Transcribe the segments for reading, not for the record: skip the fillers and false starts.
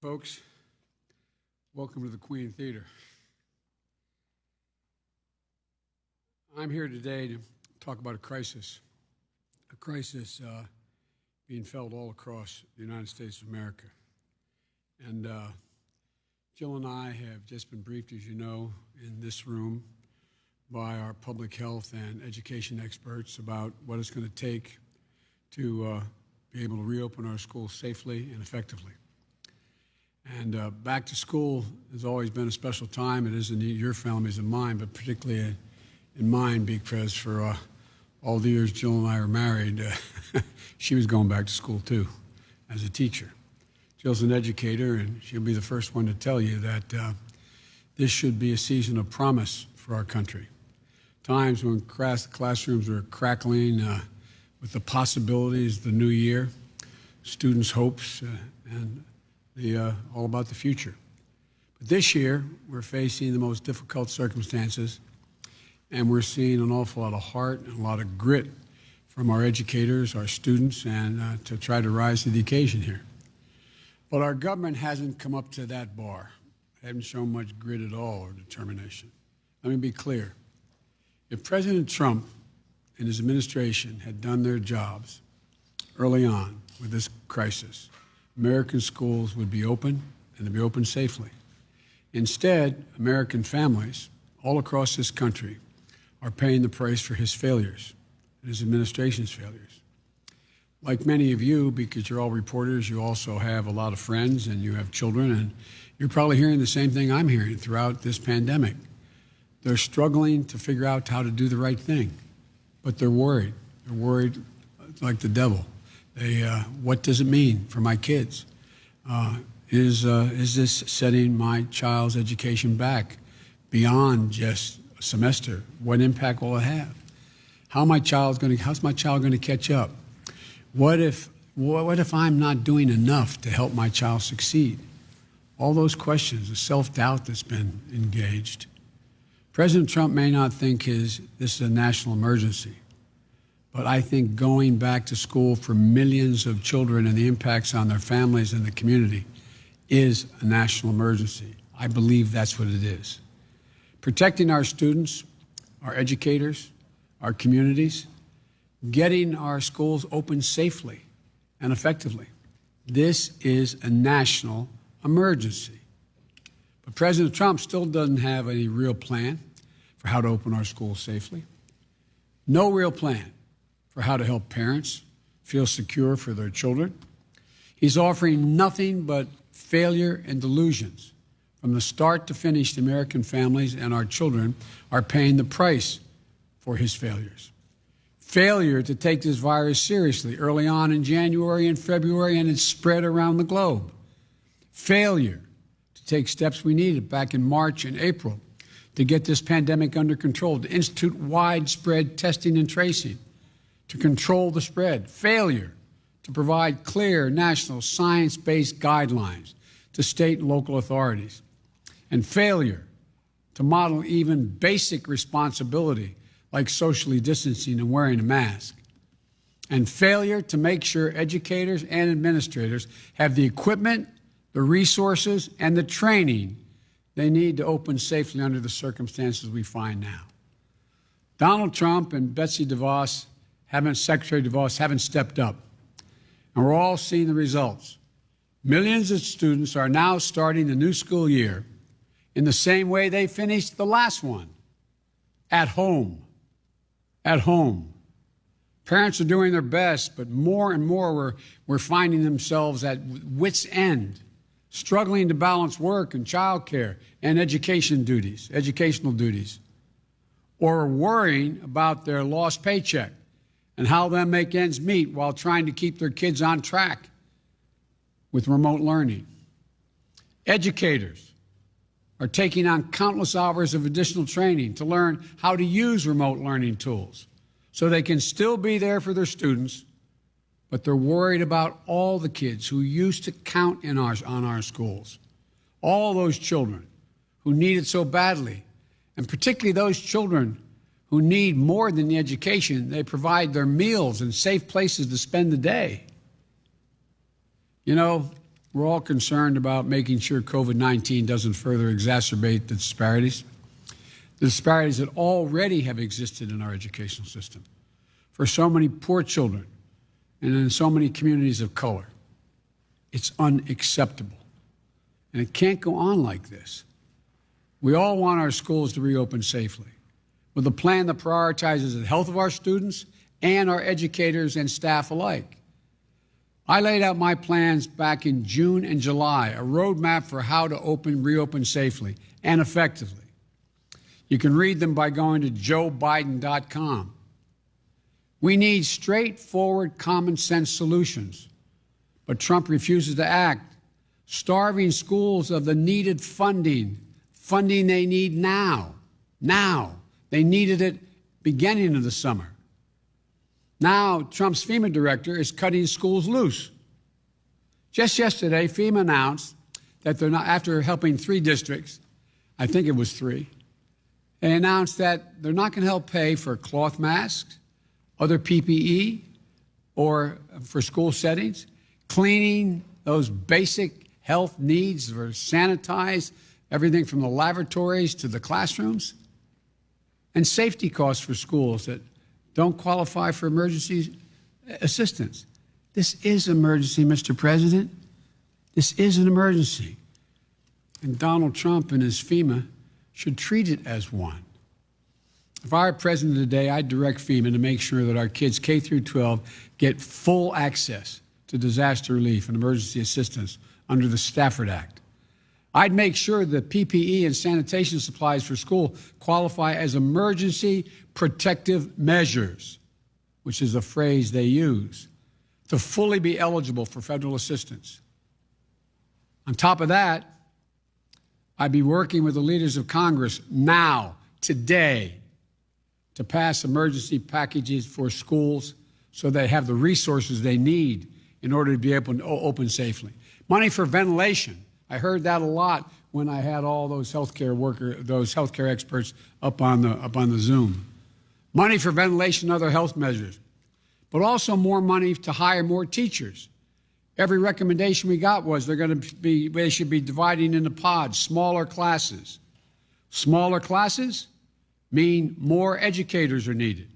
Folks, welcome to the Queen Theater. I'm here today to talk about a crisis being felt all across the United States of America. And Jill and I have just been briefed, as you know, in this room by our public health and education experts about what it's going to take to be able to reopen our schools safely and effectively. And back to school has always been a special time. It is in your families and mine, but particularly in mine because for all the years Jill and I were married, she was going back to school too as a teacher. Jill's an educator, and she'll be the first one to tell you that this should be a season of promise for our country. Times when classrooms are crackling with the possibilities of the new year, students' hopes, and all about the future. But this year, we're facing the most difficult circumstances, and we're seeing an awful lot of heart and a lot of grit from our educators, our students, and to try to rise to the occasion here. But our government hasn't come up to that bar. They haven't shown much grit at all or determination. Let me be clear. If President Trump and his administration had done their jobs early on with this crisis, American schools would be open, and they'd be open safely. Instead, American families all across this country are paying the price for his failures and his administration's failures. Like many of you, because you're all reporters, you also have a lot of friends and you have children, and you're probably hearing the same thing I'm hearing throughout this pandemic. They're struggling to figure out how to do the right thing, but they're worried. They're worried like the devil. What does it mean for my kids? Is this setting my child's education back beyond just a semester? What impact will it have? How's my child going to catch up? What if I'm not doing enough to help my child succeed? All those questions, the self-doubt that's been engaged. President Trump may not think this is a national emergency. But I think going back to school for millions of children and the impacts on their families and the community is a national emergency. I believe that's what it is. Protecting our students, our educators, our communities, getting our schools open safely and effectively. This is a national emergency. But President Trump still doesn't have any real plan for how to open our schools safely. No real plan for how to help parents feel secure for their children. He's offering nothing but failure and delusions. From the start to finish, the American families and our children are paying the price for his failures. Failure to take this virus seriously early on in January and February, and it spread around the globe. Failure to take steps we needed back in March and April to get this pandemic under control, to institute widespread testing and tracing, to control the spread. Failure to provide clear national science-based guidelines to state and local authorities. And failure to model even basic responsibility like socially distancing and wearing a mask. And failure to make sure educators and administrators have the equipment, the resources, and the training they need to open safely under the circumstances we find now. Donald Trump and Secretary DeVos haven't stepped up, and we're all seeing the results. Millions of students are now starting the new school year in the same way they finished the last one, at home. At home. Parents are doing their best, but more and more we're finding themselves at wit's end, struggling to balance work and childcare and educational duties, or worrying about their lost paycheck and how they'll make ends meet while trying to keep their kids on track with remote learning. Educators are taking on countless hours of additional training to learn how to use remote learning tools so they can still be there for their students, but they're worried about all the kids who used to count on our schools, all those children who need it so badly, and particularly those children who need more than the education. They provide their meals and safe places to spend the day. You know, We're all concerned about making sure COVID-19 doesn't further exacerbate the disparities that already have existed in our educational system for so many poor children and in so many communities of color. It's unacceptable. And it can't go on like this. We all want our schools to reopen safely, with a plan that prioritizes the health of our students and our educators and staff alike. I laid out my plans back in June and July, a roadmap for how to reopen safely and effectively. You can read them by going to joebiden.com. We need straightforward, common sense solutions, but Trump refuses to act, starving schools of the needed funding they need now. Now. They needed it beginning of the summer. Now, Trump's FEMA director is cutting schools loose. Just yesterday, FEMA announced that they're not, after helping 3 districts, I think it was 3, they announced that they're not going to help pay for cloth masks, other PPE, or for school settings, cleaning those basic health needs for sanitize everything from the lavatories to the classrooms, and safety costs for schools that don't qualify for emergency assistance. This is an emergency, Mr. President. This is an emergency. And Donald Trump and his FEMA should treat it as one. If I were president today, I'd direct FEMA to make sure that our kids K through 12 get full access to disaster relief and emergency assistance under the Stafford Act. I'd make sure that PPE and sanitation supplies for school qualify as emergency protective measures, which is a phrase they use, to fully be eligible for federal assistance. On top of that, I'd be working with the leaders of Congress now, today, to pass emergency packages for schools so they have the resources they need in order to be able to open safely. Money for ventilation. I heard that a lot when I had all those healthcare experts up on the Zoom. Money for ventilation and other health measures, but also more money to hire more teachers. Every recommendation we got was they should be dividing into pods, smaller classes. Smaller classes mean more educators are needed.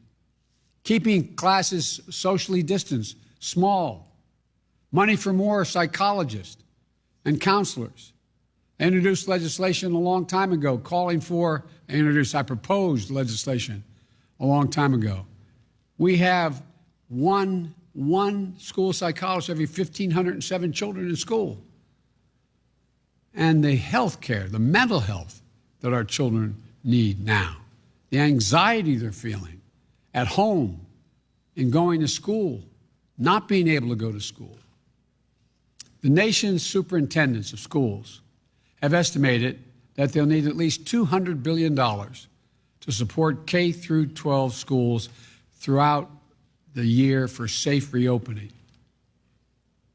Keeping classes socially distanced, small. Money for more psychologists and counselors. I introduced legislation a long time ago I proposed legislation a long time ago. We have one school psychologist every 1,507 children in school. And the health care, the mental health that our children need now, the anxiety they're feeling at home, in going to school, not being able to go to school. The nation's superintendents of schools have estimated that they'll need at least $200 billion to support K through 12 schools throughout the year for safe reopening.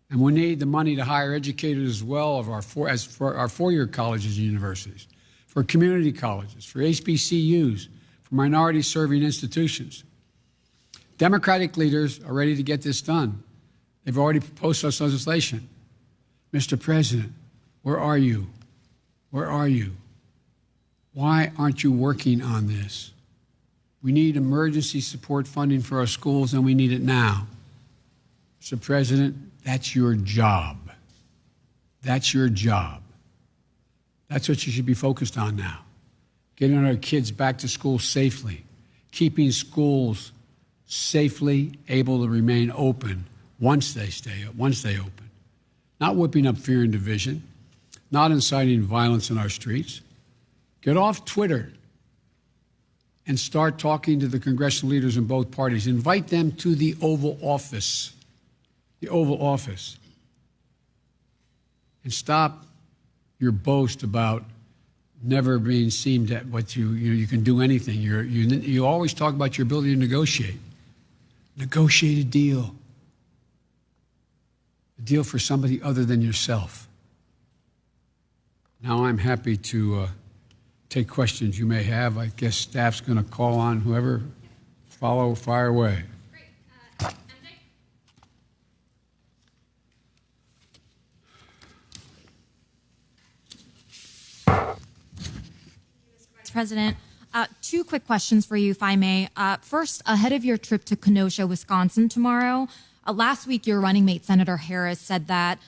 And we need the money to hire educators as well for our four-year colleges and universities, for community colleges, for HBCUs, for minority-serving institutions. Democratic leaders are ready to get this done. They've already proposed such legislation. Mr. President, where are you? Where are you? Why aren't you working on this? We need emergency support funding for our schools, and we need it now. Mr. President, that's your job. That's your job. That's what you should be focused on now. Getting our kids back to school safely, keeping schools safely able to remain open once they open. Not whipping up fear and division, not inciting violence in our streets. Get off Twitter and start talking to the congressional leaders in both parties. Invite them to the Oval Office. The Oval Office. And stop your boast about never being seemed at what you can do anything. You always talk about your ability to negotiate. Negotiate a deal. A deal for somebody other than yourself. Now I'm happy to take questions you may have. I guess staff's going to call on whoever. Fire away. Great. MJ? Vice President. Two quick questions for you, if I may. First, ahead of your trip to Kenosha, Wisconsin tomorrow, last week your running mate, Senator Harris, said that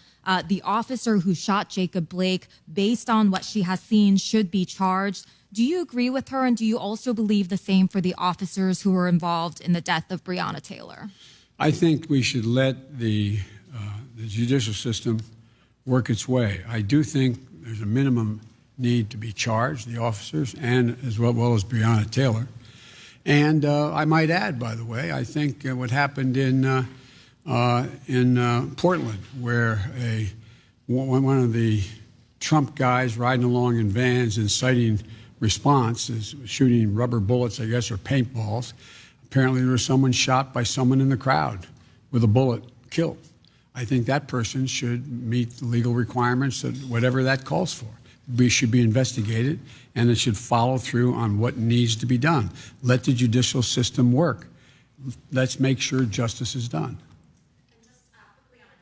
the officer who shot Jacob Blake, based on what she has seen, should be charged. Do you agree with her, and do you also believe the same for the officers who were involved in the death of Breonna Taylor? I think we should let the judicial system work its way. I do think there's a minimum need to be charged, the officers, and as well as Breonna Taylor. And I might add, by the way, I think what happened in Portland, where one of the Trump guys riding along in vans inciting response is shooting rubber bullets, I guess, or paintballs. Apparently there was someone shot by someone in the crowd with a bullet, killed. I think that person should meet the legal requirements that whatever that calls for. We should be investigated, and it should follow through on what needs to be done. Let the judicial system work. Let's make sure justice is done.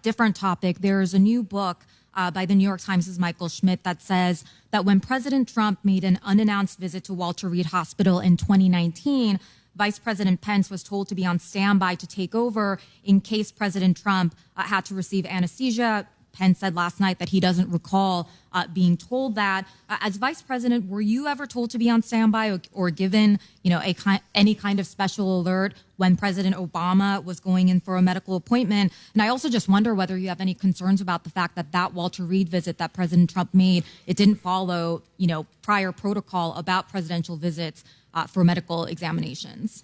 Different topic, there's a new book by the New York Times' Michael Schmidt that says that when President Trump made an unannounced visit to Walter Reed Hospital in 2019, Vice President Pence was told to be on standby to take over in case President Trump had to receive anesthesia. Pence said last night that he doesn't recall being told that. As Vice President, were you ever told to be on standby or given, any kind of special alert when President Obama was going in for a medical appointment? And I also just wonder whether you have any concerns about the fact that Walter Reed visit that President Trump made, it didn't follow, prior protocol about presidential visits for medical examinations.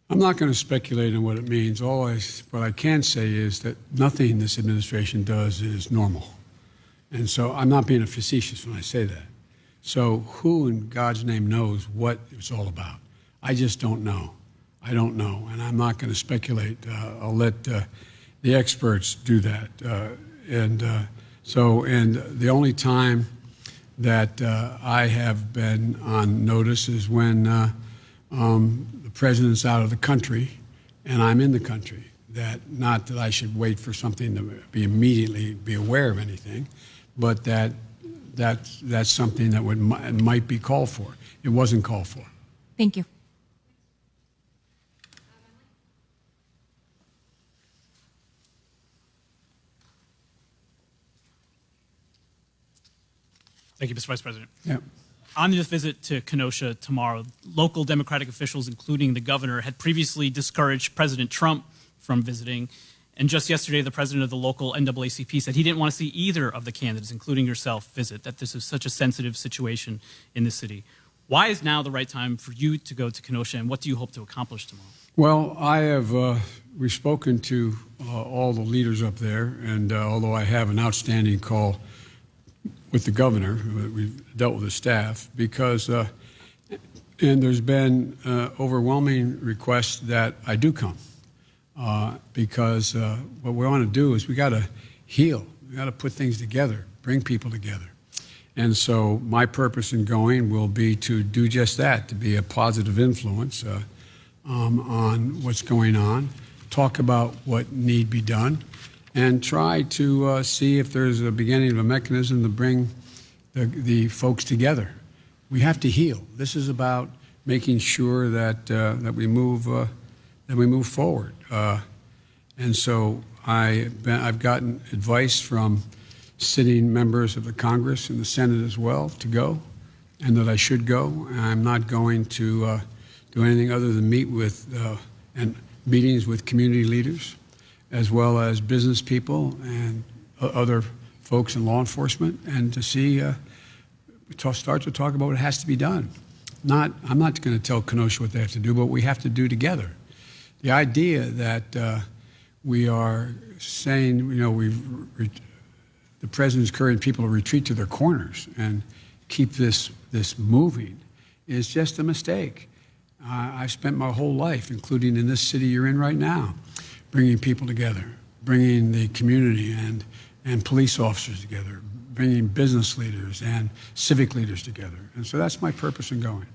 I'm not going to speculate on what it means. What I can say is that nothing this administration does is normal. And so I'm not being facetious when I say that. So who in God's name knows what it's all about? I just don't know. I don't know, and I'm not going to speculate. I'll let the experts do that. And the only time that I have been on notice is when the president's out of the country and I'm in the country. Not that I should wait for something to immediately be aware of anything, but that's something that might be called for. It wasn't called for. Thank you. Thank you, Mr. Vice President. Yeah. On this visit to Kenosha tomorrow, local Democratic officials, including the governor, had previously discouraged President Trump from visiting. And just yesterday, the president of the local NAACP said he didn't want to see either of the candidates, including yourself, visit, that this is such a sensitive situation in the city. Why is now the right time for you to go to Kenosha, and what do you hope to accomplish tomorrow? Well, we've spoken to all the leaders up there, and although I have an outstanding call with the governor, we've dealt with the staff, and there's been overwhelming requests that I do come, because what we want to do is we got to heal, we got to put things together, bring people together. And so my purpose in going will be to do just that, to be a positive influence on what's going on, talk about what need be done, and try to see if there's a beginning of a mechanism to bring the folks together. We have to heal. This is about making sure that we move forward. And so I've gotten advice from sitting members of the Congress and the Senate as well to go, and that I should go. And I'm not going to do anything other than meet with and meetings with community leaders, as well as business people and other folks in law enforcement, and to see, start to talk about what has to be done. I'm not going to tell Kenosha what they have to do, but we have to do together. The idea that we are saying, the president's encouraging people to retreat to their corners and keep this moving is just a mistake. I've spent my whole life, including in this city you're in right now, bringing people together, bringing the community and police officers together, bringing business leaders and civic leaders together. And so that's my purpose in going.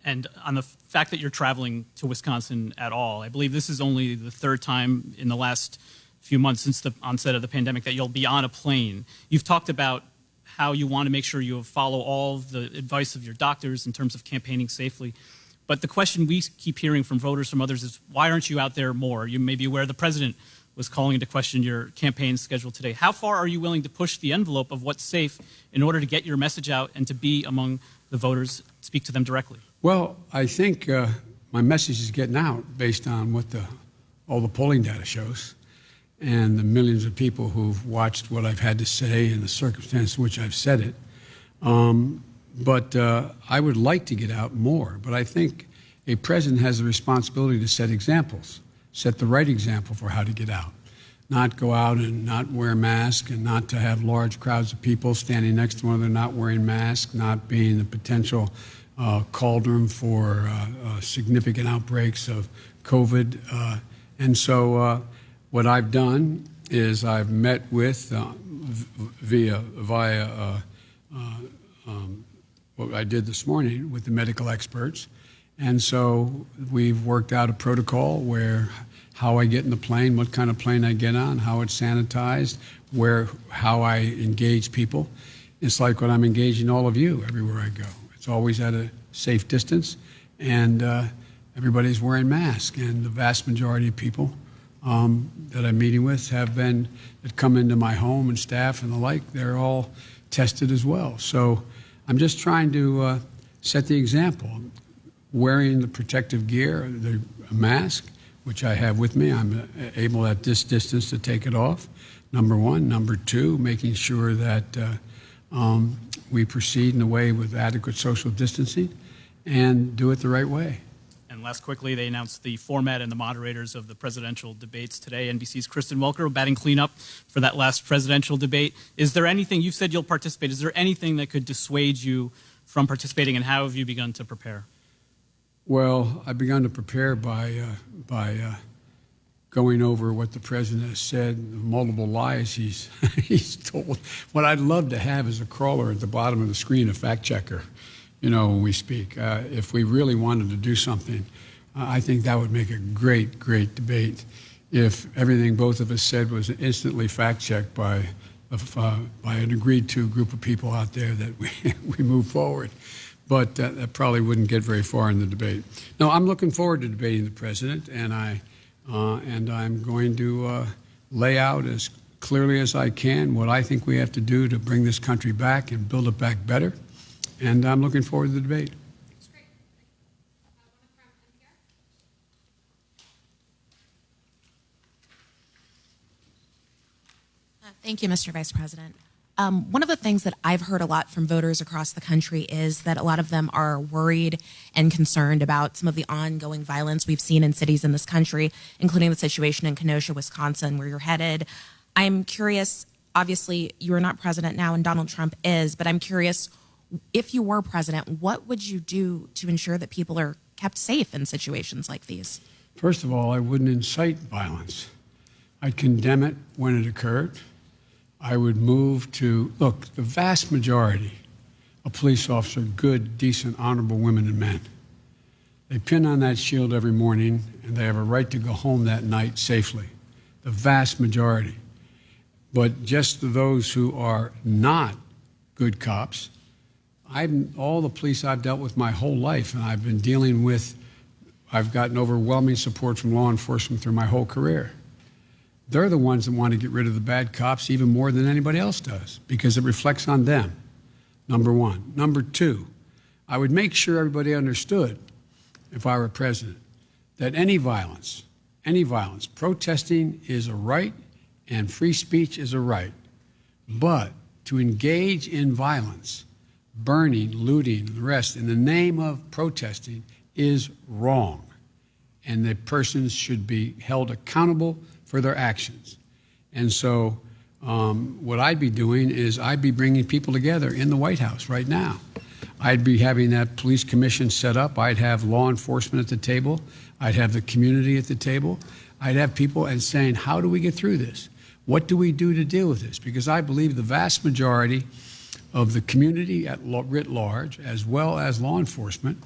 And on the fact that you're traveling to Wisconsin at all, I believe this is only the third time in the last few months since the onset of the pandemic that you'll be on a plane. You've talked about how you want to make sure you follow all of the advice of your doctors in terms of campaigning safely. But the question we keep hearing from voters, from others, is why aren't you out there more? You may be aware the president was calling into question your campaign schedule today. How far are you willing to push the envelope of what's safe in order to get your message out and to be among the voters, speak to them directly? Well, I think my message is getting out based on what all the polling data shows and the millions of people who've watched what I've had to say and the circumstance in which I've said it. But I would like to get out more. But I think a president has a responsibility to set examples, set the right example for how to get out. Not go out and not wear a mask, and not to have large crowds of people standing next to one another not wearing masks, not being the potential cauldron for significant outbreaks of COVID. And so what I've done is I've met with, via what I did this morning with the medical experts. And so we've worked out a protocol where how I get in the plane, what kind of plane I get on, how it's sanitized, how I engage people. It's like when I'm engaging all of you everywhere I go. It's always at a safe distance, and everybody's wearing masks. And the vast majority of people that I'm meeting with that come into my home and staff and the like, they're all tested as well. So I'm just trying to set the example. Wearing the protective gear, the mask, which I have with me, I'm able at this distance to take it off, number one. Number two, making sure that we proceed in a way with adequate social distancing and do it the right way. And last quickly, they announced the format and the moderators of the presidential debates today. NBC's Kristen Welker batting cleanup for that last presidential debate. Is there anything, you've said you'll participate, is there anything that could dissuade you from participating, and how have you begun to prepare? Well, I've begun to prepare by going over what the president has said, the multiple lies he's told. What I'd love to have is a crawler at the bottom of the screen, a fact checker, when we speak. If we really wanted to do something, I think that would make a great, great debate if everything both of us said was instantly fact checked by an agreed to group of people out there that we move forward. But that probably wouldn't get very far in the debate. No, I'm looking forward to debating the president, and I'm going to lay out as clearly as I can what I think we have to do to bring this country back and build it back better. And I'm looking forward to the debate. That's great. Thank you, Mr. Vice President. One of the things that I've heard a lot from voters across the country is that a lot of them are worried and concerned about some of the ongoing violence we've seen in cities in this country, including the situation in Kenosha, Wisconsin, where you're headed. I'm curious, obviously, you are not president now and Donald Trump is, but I'm curious, if you were president, what would you do to ensure that people are kept safe in situations like these? First of all, I wouldn't incite violence. I'd condemn it when it occurred. I would move to, look, the vast majority of police officers are good, decent, honorable women and men. They pin on that shield every morning, and they have a right to go home that night safely. The vast majority. But just those who are not good cops, all the police I've dealt with my whole life, and I've gotten overwhelming support from law enforcement through my whole career. They're the ones that want to get rid of the bad cops even more than anybody else does, because it reflects on them, number one. Number two, I would make sure everybody understood, if I were president, that any violence, protesting is a right and free speech is a right. But to engage in violence, burning, looting, the rest, in the name of protesting is wrong. And the persons should be held accountable for their actions. And so what I'd be doing is I'd be bringing people together in the White House right now. I'd be having that police commission set up. I'd have law enforcement at the table. I'd have the community at the table. I'd have people and saying, how do we get through this? What do we do to deal with this? Because I believe the vast majority of the community at writ large, as well as law enforcement,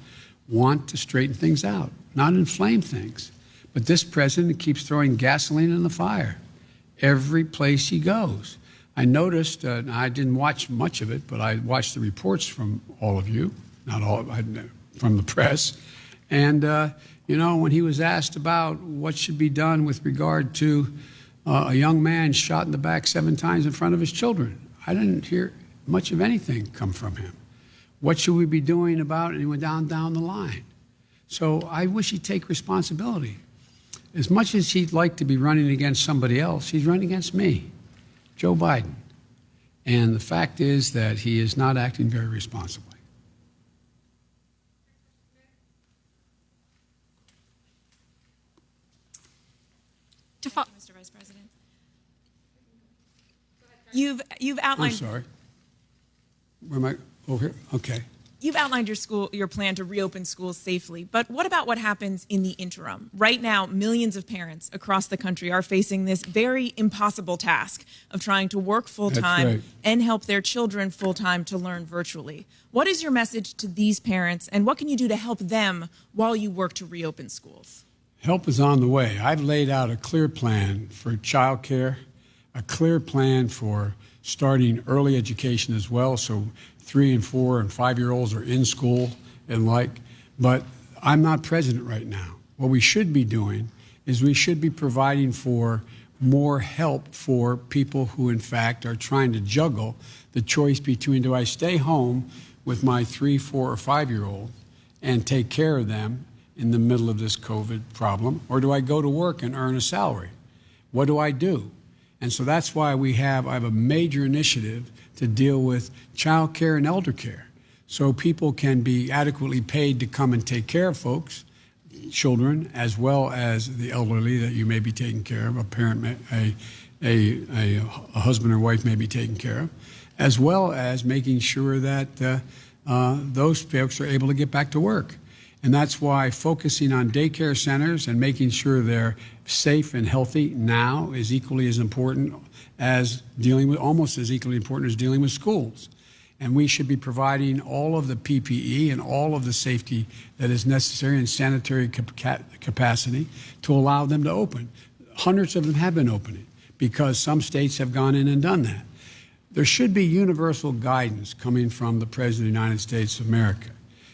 want to straighten things out, not inflame things. But this president keeps throwing gasoline in the fire every place he goes. I noticed, and I didn't watch much of it, but I watched the reports from all of you, not all, from the press. And, when he was asked about what should be done with regard to a young man shot in the back 7 times in front of his children, I didn't hear much of anything come from him. What should we be doing about it? And he went down the line. So I wish he'd take responsibility. As much as he'd like to be running against somebody else, he's running against me, Joe Biden. And the fact is that he is not acting very responsibly. Mr. Vice President. You've outlined. I'm sorry. Where am I? Over here? Okay. You've outlined your plan to reopen schools safely, but what about what happens in the interim? Right now, millions of parents across the country are facing this very impossible task of trying to work full-time right. and help their children full-time to learn virtually. What is your message to these parents, and what can you do to help them while you work to reopen schools? Help is on the way. I've laid out a clear plan for child care, a clear plan for starting early education as well, so 3 and 4 and 5-year-olds are in school and but I'm not president right now. What we should be doing is we should be providing for more help for people who in fact are trying to juggle the choice between, do I stay home with my 3, 4, or 5-year-old and take care of them in the middle of this COVID problem, or do I go to work and earn a salary? What do I do? And so that's why I have a major initiative to deal with child care and elder care, so people can be adequately paid to come and take care of folks, children, as well as the elderly that you may be taking care of, a parent, a husband or wife may be taken care of, as well as making sure that those folks are able to get back to work. And that's why focusing on daycare centers and making sure they're safe and healthy now is equally as important as almost as equally important as dealing with schools. And we should be providing all of the PPE and all of the safety that is necessary in sanitary capacity to allow them to open. Hundreds of them have been opening because some states have gone in and done that. There should be universal guidance coming from the President of the United States of America.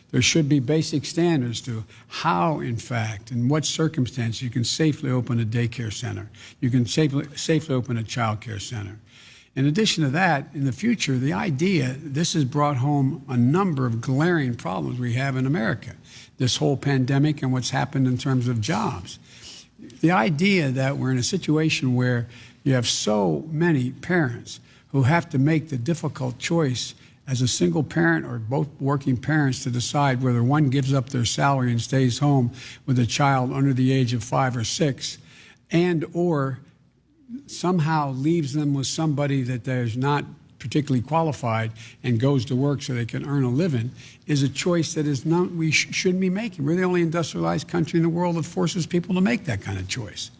There should be basic standards to how, in fact, in what circumstances you can safely open a daycare center. You can safely open a child care center. In addition to that, in the future, this has brought home a number of glaring problems we have in America. This whole pandemic and what's happened in terms of jobs. The idea that we're in a situation where you have so many parents who have to make the difficult choice as a single parent or both working parents to decide whether one gives up their salary and stays home with a child under the age of 5 or 6 and or somehow leaves them with somebody that is not particularly qualified and goes to work so they can earn a living is a choice that we shouldn't be making. We're the only industrialized country in the world that forces people to make that kind of choice.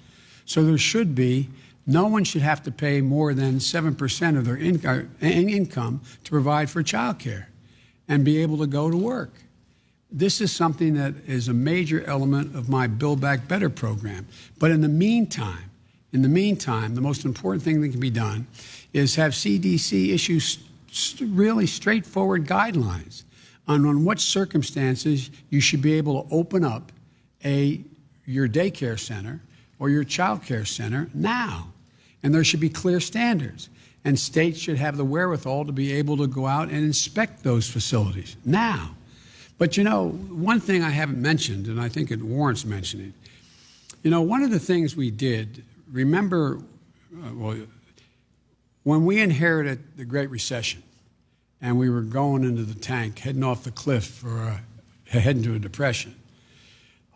So there should be no one should have to pay more than 7% of their income to provide for child care and be able to go to work. This is something that is a major element of my Build Back Better program. But in the meantime, the most important thing that can be done is have CDC issue really straightforward guidelines on what circumstances you should be able to open up your daycare center or your child care center now. And there should be clear standards. And states should have the wherewithal to be able to go out and inspect those facilities now. But, one thing I haven't mentioned, and I think it warrants mentioning, one of the things we did, remember, when we inherited the Great Recession and we were going into the tank, heading off the cliff or heading to a depression,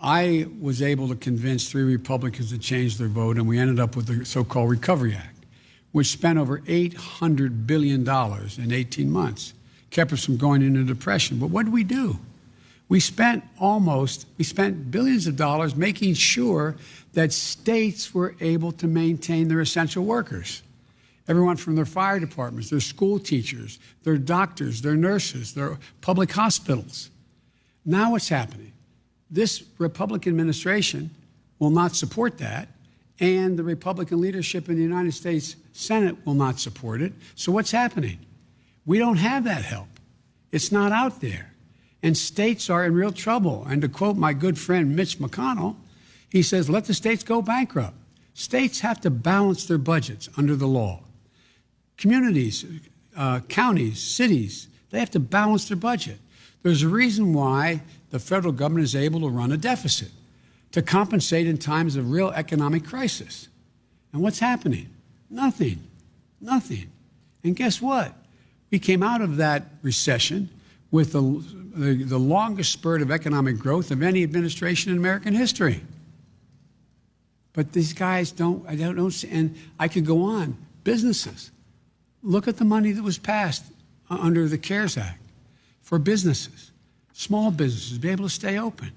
I was able to convince 3 Republicans to change their vote, and we ended up with the so-called Recovery Act, which spent over $800 billion in 18 months, kept us from going into depression. But what did we do? We spent billions of dollars making sure that states were able to maintain their essential workers. Everyone from their fire departments, their school teachers, their doctors, their nurses, their public hospitals. Now what's happening? This Republican administration will not support that, and the Republican leadership in the United States Senate will not support it. So what's happening? We don't have that help. It's not out there. And states are in real trouble. And to quote my good friend Mitch McConnell, he says, let the states go bankrupt. States have to balance their budgets under the law. Communities, counties, cities, they have to balance their budget. There's a reason why the federal government is able to run a deficit, to compensate in times of real economic crisis. And what's happening? Nothing. Nothing. And guess what? We came out of that recession with the longest spurt of economic growth of any administration in American history. But these guys don't, and I could go on. Businesses. Look at the money that was passed under the CARES Act for businesses, small businesses, to be able to stay open.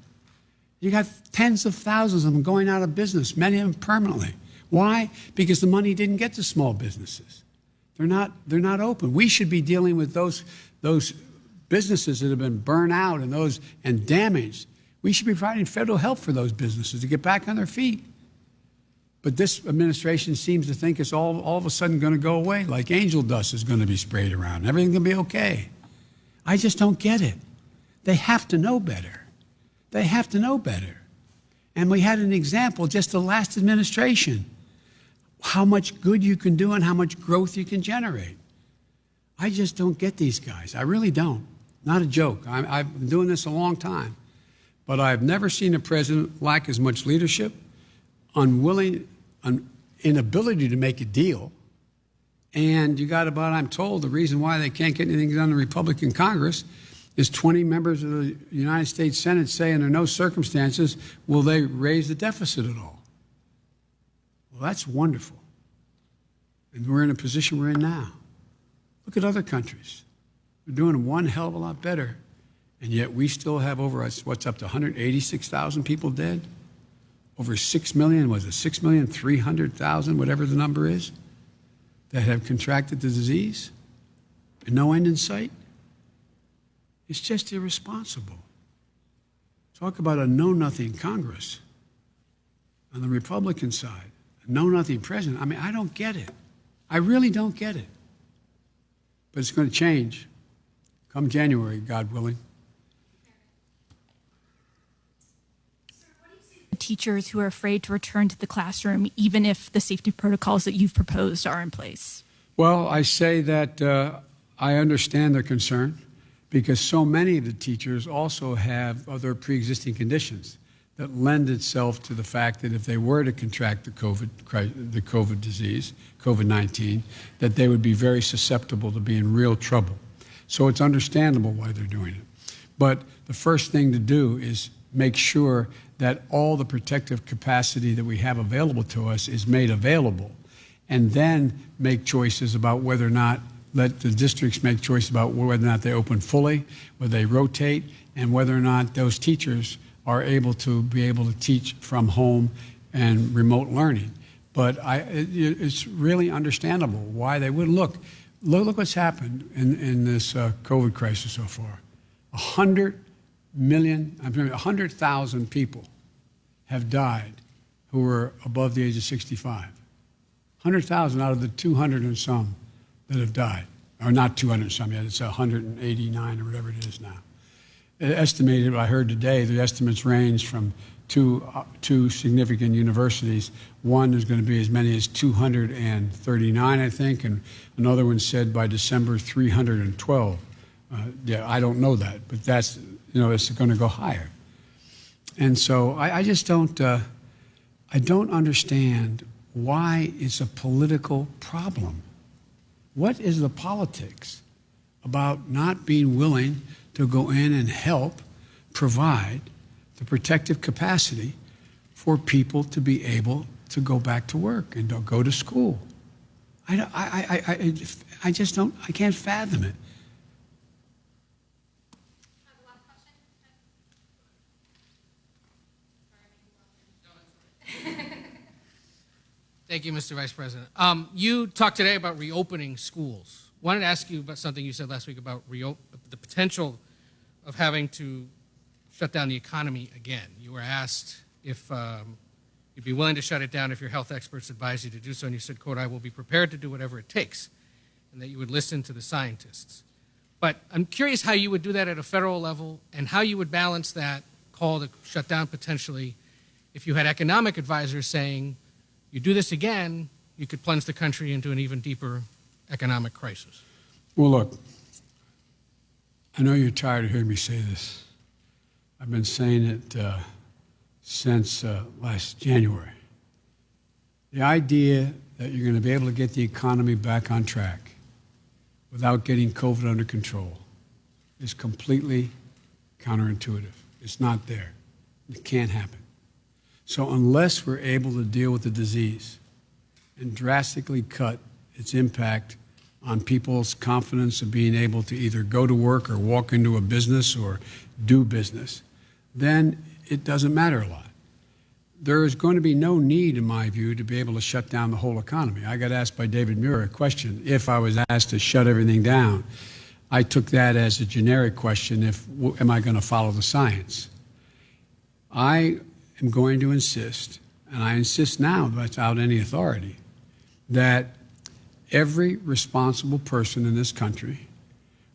You got tens of thousands of them going out of business, many of them permanently. Why? Because the money didn't get to small businesses. They're not open. We should be dealing with those businesses that have been burned out and damaged. We should be providing federal help for those businesses to get back on their feet. But this administration seems to think it's all of a sudden going to go away, like angel dust is going to be sprayed around. And everything's going to be okay. I just don't get it. They have to know better. They have to know better. And we had an example just the last administration, how much good you can do and how much growth you can generate. I just don't get these guys. I really don't. Not a joke. I've been doing this a long time. But I've never seen a president lack as much leadership, inability to make a deal. And you got about, I'm told, the reason why they can't get anything done in the Republican Congress is 20 members of the United States Senate say under no circumstances will they raise the deficit at all. Well, that's wonderful. And we're in a position we're in now. Look at other countries. They're doing one hell of a lot better. And yet we still have what's up to 186,000 people dead? Over 6 million, was it 6,300,000, whatever the number is, that have contracted the disease? And no end in sight? It's just irresponsible. Talk about a know-nothing Congress. On the Republican side, a know-nothing president. I mean, I don't get it. I really don't get it. But it's going to change come January, God willing. Teachers who are afraid to return to the classroom, even if the safety protocols that you've proposed are in place? Well, I say that I understand their concern because so many of the teachers also have other pre-existing conditions that lend itself to the fact that if they were to contract the COVID disease, COVID-19, that they would be very susceptible to be in real trouble. So it's understandable why they're doing it. But the first thing to do is make sure that all the protective capacity that we have available to us is made available, and then make choices about whether or not, let the districts make choices about whether or not they open fully, whether they rotate, and whether or not those teachers are able to teach from home and remote learning. But it's really understandable why they would. Look what's happened in this COVID crisis so far. 100,000 people have died who were above the age of 65. 100,000 out of the 200 and some that have died. Or not 200 and some yet, it's 189 or whatever it is now. Estimated, I heard today, the estimates range from two significant universities. One is going to be as many as 239, I think, and another one said by December 312. I don't know that, but that's, it's going to go higher. And so I just don't, I don't understand why it's a political problem. What is the politics about not being willing to go in and help provide the protective capacity for people to be able to go back to work and to go to school? I just don't, I can't fathom it. Thank you, Mr. Vice President. You talked today about reopening schools. Wanted to ask you about something you said last week about the potential of having to shut down the economy again. You were asked if You'd be willing to shut it down if your health experts advise you to do so. And you said, quote, I will be prepared to do whatever it takes, and that you would listen to the scientists. But I'm curious how you would do that at a federal level and how you would balance that call to shut down potentially if you had economic advisors saying, you do this again, you could plunge the country into an even deeper economic crisis. Well, look, I know you're tired of hearing me say this. I've been saying it since last January. The idea that you're going to be able to get the economy back on track without getting COVID under control is completely counterintuitive. It's not there. It can't happen. So unless we're able to deal with the disease and drastically cut its impact on people's confidence of being able to either go to work or walk into a business or do business, then it doesn't matter a lot. There is going to be no need, in my view, to be able to shut down the whole economy. I got asked by David Muir a question, if I was asked to shut everything down. I took that as a generic question, am I going to follow the science? I am going to insist, and I insist now without any authority, that every responsible person in this country,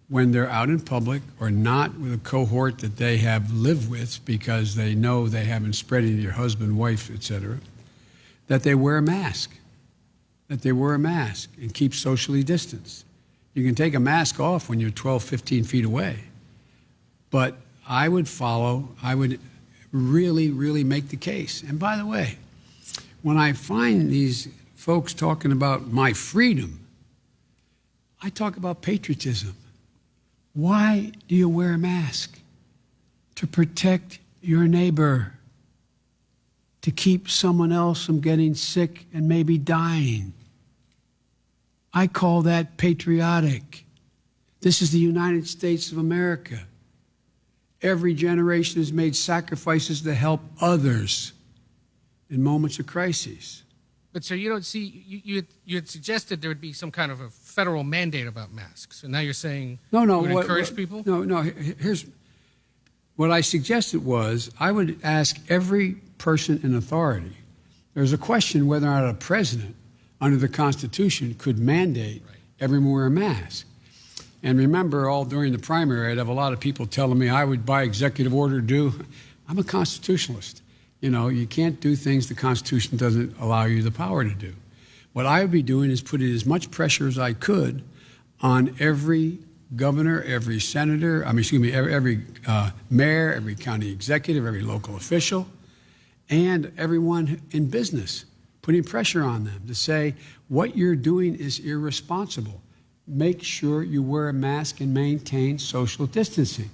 when they're out in public or not with a cohort that they have lived with because they know they haven't spread it to your husband, wife, etc., that they wear a mask, and keep socially distanced. You can take a mask off when you're 12, 15 feet away. But I would really, really make the case. And by the way, when I find these folks talking about my freedom, I talk about patriotism. Why do you wear a mask? To protect your neighbor, to keep someone else from getting sick and maybe dying. I call that patriotic. This is the United States of America. Every generation has made sacrifices to help others in moments of crises. But, sir, you don't see, you had suggested there would be some kind of a federal mandate about masks, and now you're saying you would encourage people? No, here's what I suggested was I would ask every person in authority. There's a question whether or not a president under the Constitution could mandate everyone wear a mask. And remember, all during the primary, I'd have a lot of people telling me I would, by executive order, do. I'm a constitutionalist. You know, you can't do things the Constitution doesn't allow you the power to do. What I would be doing is putting as much pressure as I could on every governor, every senator, every mayor, every county executive, every local official, and everyone in business, putting pressure on them to say, what you're doing is irresponsible. Make sure you wear a mask and maintain social distancing.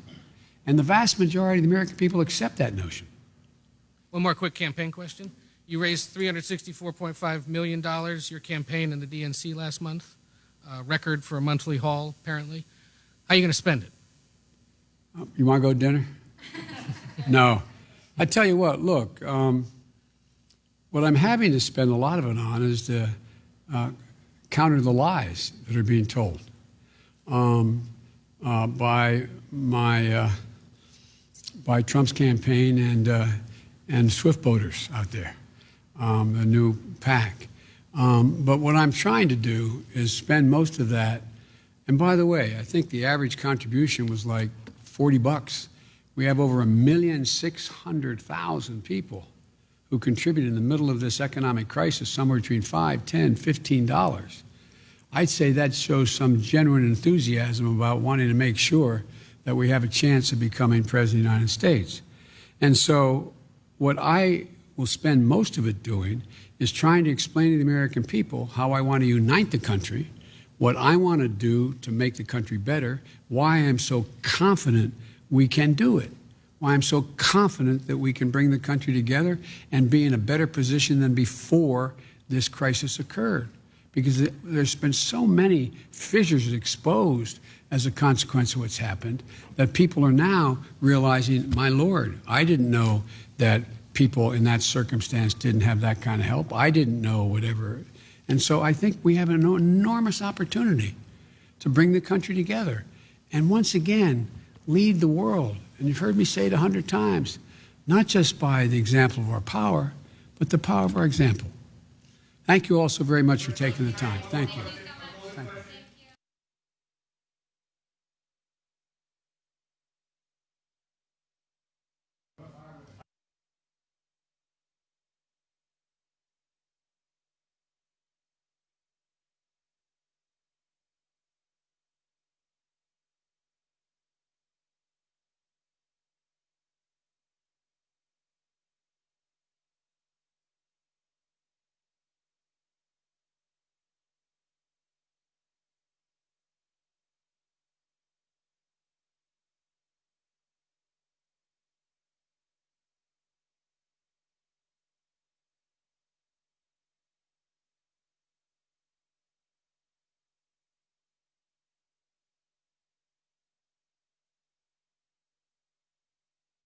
And the vast majority of the American people accept that notion. One more quick campaign question. You raised $364.5 million, your campaign in the DNC last month, record for a monthly haul, apparently. How are you going to spend it? You want to go to dinner? No. I tell you what, look, what I'm having to spend a lot of it on is to counter the lies that are being told by Trump's campaign and Swift voters out there, the new PAC. But what I'm trying to do is spend most of that. And by the way, I think the average contribution was like $40. We have over 1,600,000 people who contribute in the middle of this economic crisis, somewhere between $5, $10, $15. I'd say that shows some genuine enthusiasm about wanting to make sure that we have a chance of becoming president of the United States. And so what I will spend most of it doing is trying to explain to the American people how I want to unite the country, what I want to do to make the country better, why I'm so confident we can do it, why I'm so confident that we can bring the country together and be in a better position than before this crisis occurred. Because there's been so many fissures exposed as a consequence of what's happened that people are now realizing, my Lord, I didn't know that people in that circumstance didn't have that kind of help. I didn't know whatever. And so I think we have an enormous opportunity to bring the country together and once again lead the world. And you've heard me say it 100 times, not just by the example of our power, but the power of our example. Thank you all so very much for taking the time. Thank you.